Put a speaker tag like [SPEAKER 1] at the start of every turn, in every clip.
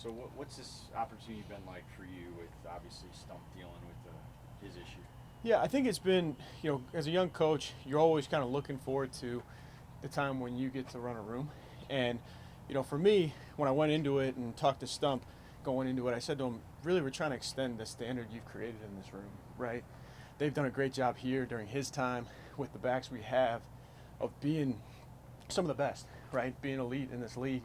[SPEAKER 1] So what's this opportunity been like for you with obviously Stump dealing with his issue?
[SPEAKER 2] Yeah, I think it's been, as a young coach, you're always kind of looking forward to the time when you get to run a room. And, for me, when I went into it and talked to Stump going into it, I said to him, really, we're trying to extend the standard you've created in this room, right? They've done a great job here during his time with the backs we have of being some of the best, right? Being elite in this league.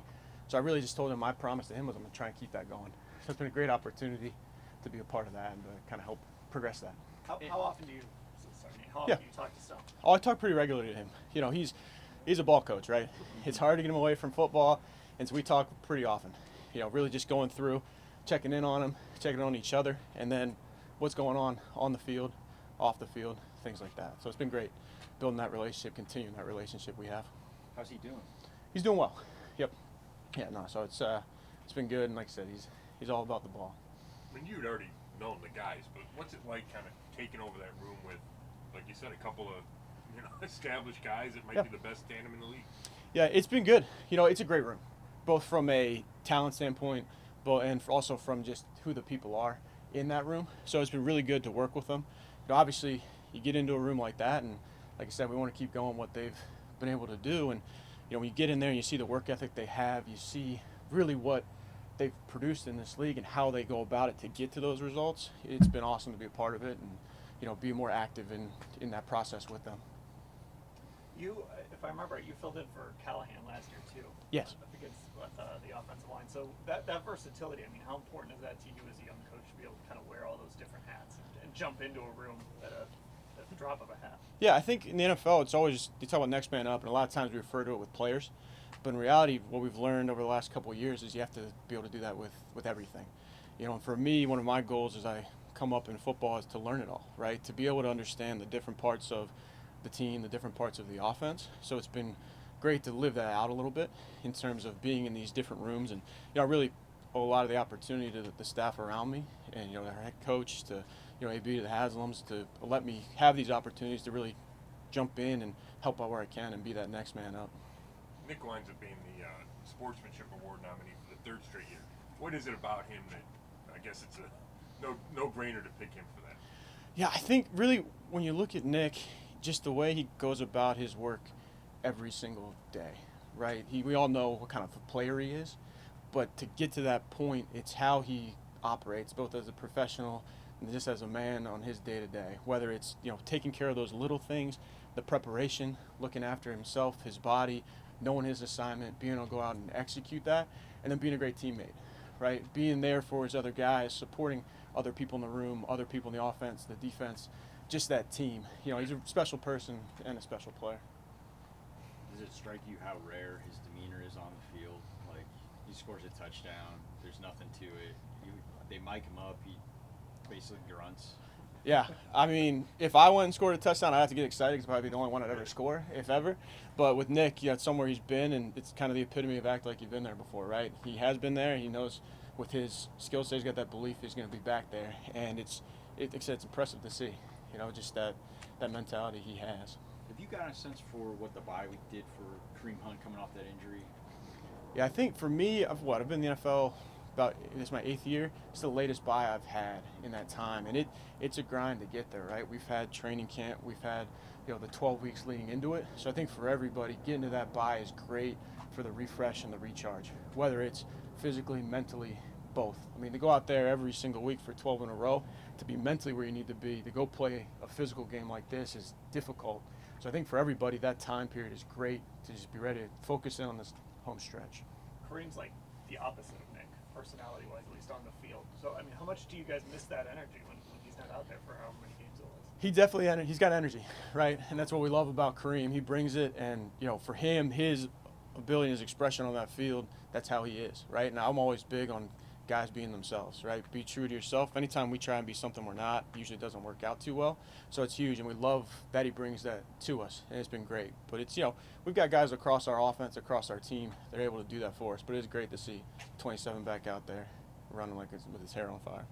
[SPEAKER 2] So I really just told him my promise to him was I'm going to try and keep that going. So it's been a great opportunity to be a part of that and to kind of help progress that.
[SPEAKER 3] How often do you? Sorry, how often
[SPEAKER 2] Yeah.
[SPEAKER 3] do you talk to Stump?
[SPEAKER 2] Oh, I talk pretty regularly to him. He's a ball coach, right? It's hard to get him away from football, and so we talk pretty often. Really just going through, checking in on him, checking on each other, and then what's going on the field, off the field, things like that. So it's been great building that relationship, continuing that relationship we have.
[SPEAKER 1] How's he doing?
[SPEAKER 2] He's doing well. Yep. Yeah. No. So it's been good, and like I said, he's all about the ball.
[SPEAKER 4] I mean, you'd already known the guys, but what's it like kind of taking over that room with, like you said, a couple of established guys that might be the best tandem in the league?
[SPEAKER 2] Yeah, it's been good. It's a great room, both from a talent standpoint, and also from just who the people are in that room. So it's been really good to work with them. Obviously, you get into a room like that, and like I said, we want to keep going what they've been able to do. And when you get in there and you see the work ethic they have, you see really what they've produced in this league and how they go about it to get to those results. It's been awesome to be a part of it and be more active in that process with them.
[SPEAKER 3] You, if I remember right, you filled in for Callahan last year too.
[SPEAKER 2] Yes.
[SPEAKER 3] Against the offensive line. So that versatility, I mean, how important is that to you as a young coach to be able to kind of wear all those different hats and jump into a room at the drop of a hat?
[SPEAKER 2] Yeah, I think in the NFL, it's always, you talk about next man up, and a lot of times we refer to it with players. But in reality, what we've learned over the last couple of years is you have to be able to do that with everything. And for me, one of my goals as I come up in football is to learn it all, right? To be able to understand the different parts of the team, the different parts of the offense. So it's been great to live that out a little bit in terms of being in these different rooms. And, I really owe a lot of the opportunity to the staff around me and, their head coach to, AB to the Haslams to let me have these opportunities to really jump in and help out where I can and be that next man up.
[SPEAKER 4] Nick winds up being the Sportsmanship Award nominee for the third straight year. What is it about him that I guess it's a no-brainer to pick him for that?
[SPEAKER 2] Yeah, I think really when you look at Nick, just the way he goes about his work every single day, right? We all know what kind of a player he is, but to get to that point, it's how he operates, both as a professional and just as a man on his day-to-day, whether it's, taking care of those little things, the preparation, looking after himself, his body, knowing his assignment, being able to go out and execute that, and then being a great teammate, right? Being there for his other guys, supporting other people in the room, other people in the offense, the defense, just that team. He's a special person and a special player.
[SPEAKER 1] Does it strike you how rare his demeanor is on the field? Like, he scores a touchdown, there's nothing to it. They mic him up, he basically grunts.
[SPEAKER 2] Yeah, I mean, if I went and scored a touchdown, I'd have to get excited because I'd probably be the only one I'd ever score, if ever. But with Nick, it's somewhere he's been, and it's kind of the epitome of act like you've been there before, right? He has been there. He knows with his skill set, he's got that belief he's going to be back there. And it's impressive to see, just that mentality he has.
[SPEAKER 1] Have you gotten a sense for what the bye week did for Kareem Hunt coming off that injury?
[SPEAKER 2] Yeah, I think for me, I've been in the NFL this is my 8th year. It's the latest bye I've had in that time, and it's a grind to get there, right? We've had training camp, we've had the 12 weeks leading into it. So I think for everybody, getting to that bye is great for the refresh and the recharge, whether it's physically, mentally, both. I mean, to go out there every single week for 12 in a row, to be mentally where you need to be, to go play a physical game like this is difficult. So I think for everybody, that time period is great to just be ready to focus in on this home stretch.
[SPEAKER 3] Kareem's like the opposite of Nick, personality-wise, at least on the field. So, I mean, how much do you guys miss that energy when he's not out there for however many games it was?
[SPEAKER 2] He's got energy, right? And that's what we love about Kareem. He brings it, and, for him, his ability and his expression on that field, that's how he is, right? And I'm always big on guys being themselves, right? Be true to yourself. Anytime we try and be something we're not, usually doesn't work out too well. So it's huge, and we love that he brings that to us, and it's been great. But it's, we've got guys across our offense, across our team, they're able to do that for us. But it's great to see 27 back out there running like with his hair on fire.